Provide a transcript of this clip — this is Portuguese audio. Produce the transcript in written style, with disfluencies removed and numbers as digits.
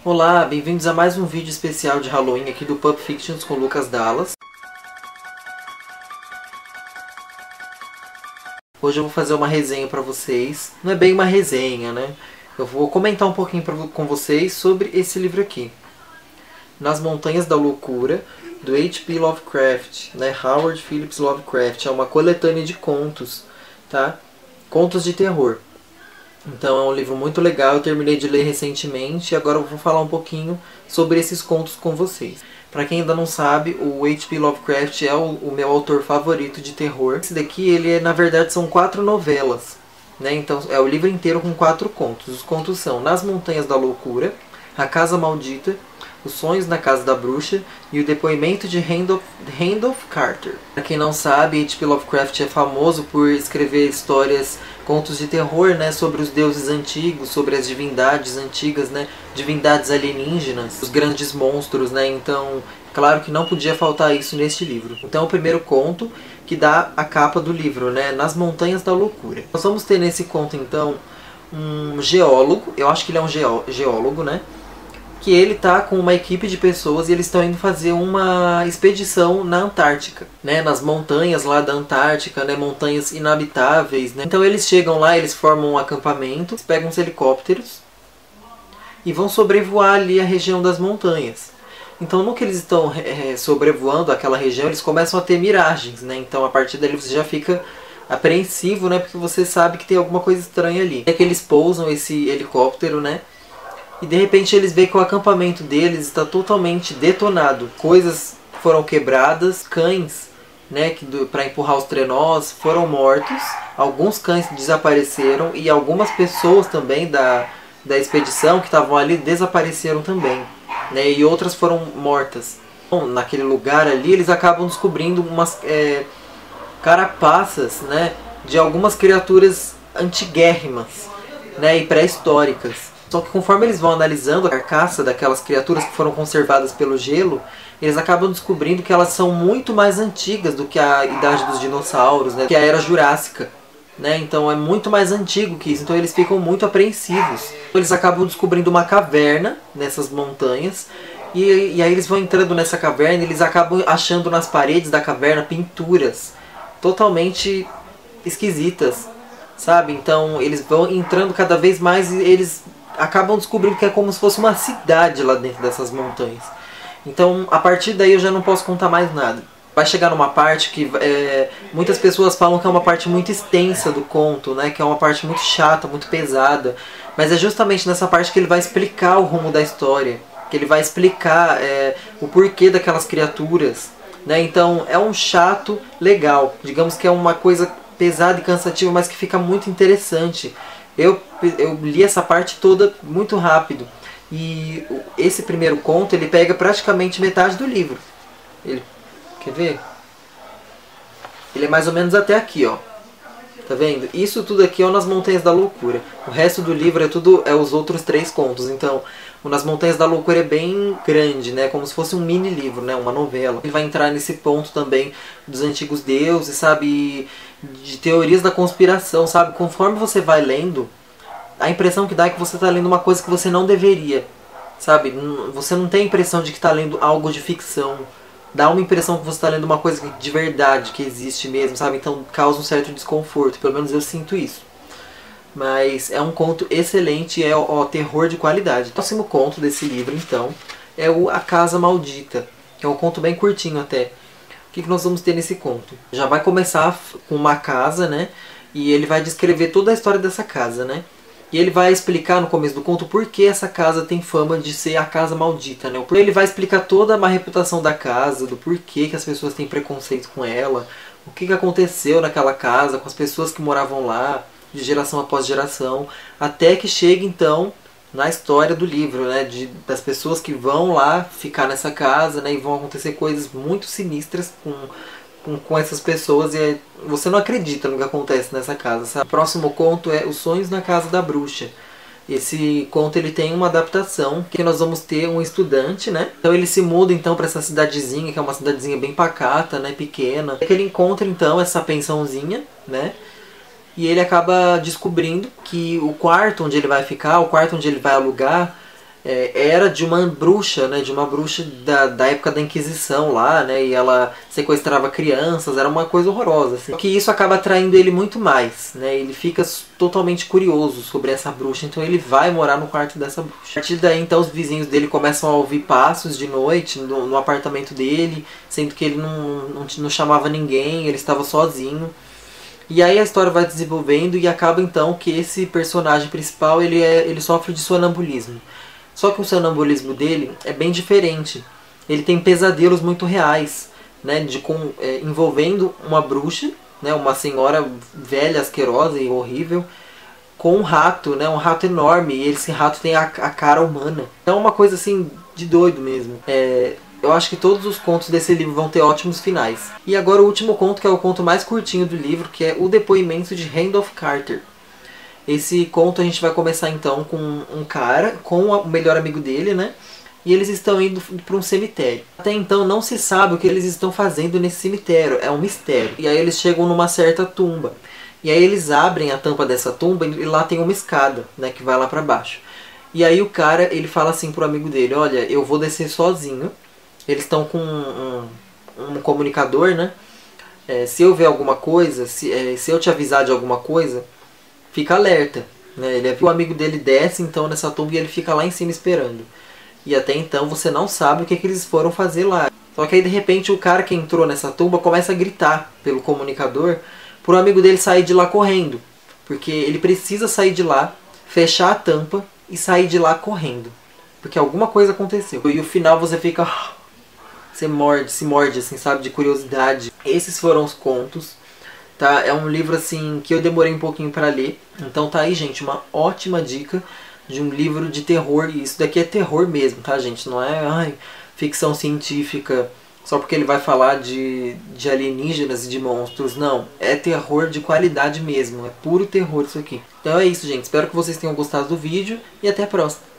Olá, bem-vindos a mais um vídeo especial de Halloween aqui do Pulp Fictions com Lucas Dallas. Hoje eu vou fazer uma resenha pra vocês. Não é bem uma resenha, né? Eu vou comentar um pouquinho com vocês sobre esse livro aqui. Nas Montanhas da Loucura, do H.P. Lovecraft, né? Howard Phillips Lovecraft. É uma coletânea de contos, tá? Contos de terror. Então é um livro muito legal, eu terminei de ler recentemente e agora eu vou falar um pouquinho sobre esses contos com vocês. Para quem ainda não sabe, o H.P. Lovecraft é o meu autor favorito de terror. Esse daqui, na verdade, são 4 novelas, né? Então é o livro inteiro com 4 contos. Os contos são Nas Montanhas da Loucura, A Casa Maldita, Os Sonhos na Casa da Bruxa e O Depoimento de Randolph Carter. Para quem não sabe, H.P. Lovecraft é famoso por escrever histórias, contos de terror, né, sobre os deuses antigos, sobre as divindades antigas, né, divindades alienígenas, os grandes monstros, né, então claro que não podia faltar isso neste livro. Então o primeiro conto que dá a capa do livro, né, Nas Montanhas da Loucura. Nós vamos ter nesse conto então um geólogo, eu acho que ele é um geólogo, né, que ele tá com uma equipe de pessoas e eles estão indo fazer uma expedição na Antártica, né, nas montanhas lá da Antártica, né, montanhas inabitáveis, né. Então eles chegam lá, eles formam um acampamento, pegam uns helicópteros e vão sobrevoar ali a região das montanhas. Então no que eles estão sobrevoando aquela região, eles começam a ter miragens, né, então a partir dali você já fica apreensivo, né, porque você sabe que tem alguma coisa estranha ali. É que eles pousam esse helicóptero, né, e de repente eles veem que o acampamento deles está totalmente detonado. Coisas foram quebradas, cães, né, para empurrar os trenós foram mortos, alguns cães desapareceram e algumas pessoas também da expedição que estavam ali desapareceram também, né, e outras foram mortas. Bom, naquele lugar ali eles acabam descobrindo umas carapaças, né, de algumas criaturas antiguérrimas, né, e pré-históricas. Só que conforme eles vão analisando a carcaça daquelas criaturas que foram conservadas pelo gelo, eles acabam descobrindo que elas são muito mais antigas do que a idade dos dinossauros, né? Que a Era Jurássica, né? Então é muito mais antigo que isso, então eles ficam muito apreensivos. Eles acabam descobrindo uma caverna nessas montanhas, e aí eles vão entrando nessa caverna e eles acabam achando nas paredes da caverna pinturas totalmente esquisitas, sabe? Então eles vão entrando cada vez mais e eles acabam descobrindo que é como se fosse uma cidade lá dentro dessas montanhas. Então, a partir daí eu já não posso contar mais nada. Vai chegar numa parte que muitas pessoas falam que é uma parte muito extensa do conto, né? Que é uma parte muito chata, muito pesada. Mas é justamente nessa parte que ele vai explicar o rumo da história. Que ele vai explicar o porquê daquelas criaturas, né? Então, é um chato legal. Digamos que é uma coisa pesada e cansativa, mas que fica muito interessante. Eu li essa parte toda muito rápido. E esse primeiro conto, ele pega praticamente metade do livro. Quer ver? Ele é mais ou menos até aqui, ó. Tá vendo? Isso tudo aqui é o Nas Montanhas da Loucura. O resto do livro é os outros 3 contos. Então, o Nas Montanhas da Loucura é bem grande, né? Como se fosse um mini livro, né? Uma novela. Ele vai entrar nesse ponto também dos antigos deuses, sabe? De teorias da conspiração, sabe? Conforme você vai lendo, a impressão que dá é que você está lendo uma coisa que você não deveria, sabe? Você não tem a impressão de que está lendo algo de ficção. Dá uma impressão que você está lendo uma coisa de verdade, que existe mesmo, sabe? Então causa um certo desconforto, pelo menos eu sinto isso. Mas é um conto excelente, é terror de qualidade. O próximo conto desse livro, então, é A Casa Maldita. É um conto bem curtinho até. O que nós vamos ter nesse conto? Já vai começar com uma casa, né? E ele vai descrever toda a história dessa casa, né? E ele vai explicar no começo do conto por que essa casa tem fama de ser a casa maldita, né? Ele vai explicar toda a má reputação da casa, do porquê que as pessoas têm preconceito com ela, o que aconteceu naquela casa, com as pessoas que moravam lá, de geração após geração, até que chegue então na história do livro, né? Das pessoas que vão lá ficar nessa casa, né? E vão acontecer coisas muito sinistras com essas pessoas e você não acredita no que acontece nessa casa, sabe? O próximo conto é Os Sonhos na Casa da Bruxa. Esse conto ele tem uma adaptação que nós vamos ter um estudante, né? Então ele se muda então para essa cidadezinha, que é uma cidadezinha bem pacata, né, pequena. Ele encontra então essa pensãozinha, né? E ele acaba descobrindo que o quarto onde ele vai ficar, o quarto onde ele vai alugar, era de uma bruxa, né, de uma bruxa da época da Inquisição lá, né, e ela sequestrava crianças, era uma coisa horrorosa, assim. Só que isso acaba atraindo ele muito mais, né, ele fica totalmente curioso sobre essa bruxa, então ele vai morar no quarto dessa bruxa. A partir daí, então, os vizinhos dele começam a ouvir passos de noite no apartamento dele, sendo que ele não chamava ninguém, ele estava sozinho. E aí a história vai desenvolvendo e acaba então que esse personagem principal ele sofre de sonambulismo. Só que o sonambulismo dele é bem diferente. Ele tem pesadelos muito reais, né, envolvendo uma bruxa, né, uma senhora velha, asquerosa e horrível, com um rato, né, um rato enorme, e esse rato tem a cara humana. Então é uma coisa assim de doido mesmo. Eu acho que todos os contos desse livro vão ter ótimos finais. E agora o último conto, que é o conto mais curtinho do livro, que é O Depoimento de Randolph Carter. Esse conto a gente vai começar então com um cara, com o melhor amigo dele, né? E eles estão indo para um cemitério. Até então não se sabe o que eles estão fazendo nesse cemitério, é um mistério. E aí eles chegam numa certa tumba. E aí eles abrem a tampa dessa tumba e lá tem uma escada, né, que vai lá para baixo. E aí o cara, ele fala assim pro amigo dele, olha, eu vou descer sozinho. Eles estão com um comunicador, né? Se eu ver alguma coisa, se eu te avisar de alguma coisa, fica alerta, né? O amigo dele desce então nessa tumba e ele fica lá em cima esperando. E até então você não sabe o que eles foram fazer lá. Só que aí de repente o cara que entrou nessa tumba começa a gritar pelo comunicador pro amigo dele sair de lá correndo. Porque ele precisa sair de lá, fechar a tampa e sair de lá correndo. Porque alguma coisa aconteceu. E o final você fica... se morde assim, sabe, de curiosidade. Esses foram os contos. Tá? É um livro assim que eu demorei um pouquinho para ler. Então tá aí, gente, uma ótima dica de um livro de terror. E isso daqui é terror mesmo, tá, gente? Não é ficção científica só porque ele vai falar de alienígenas e de monstros. Não, é terror de qualidade mesmo. É puro terror isso aqui. Então é isso, gente. Espero que vocês tenham gostado do vídeo e até a próxima.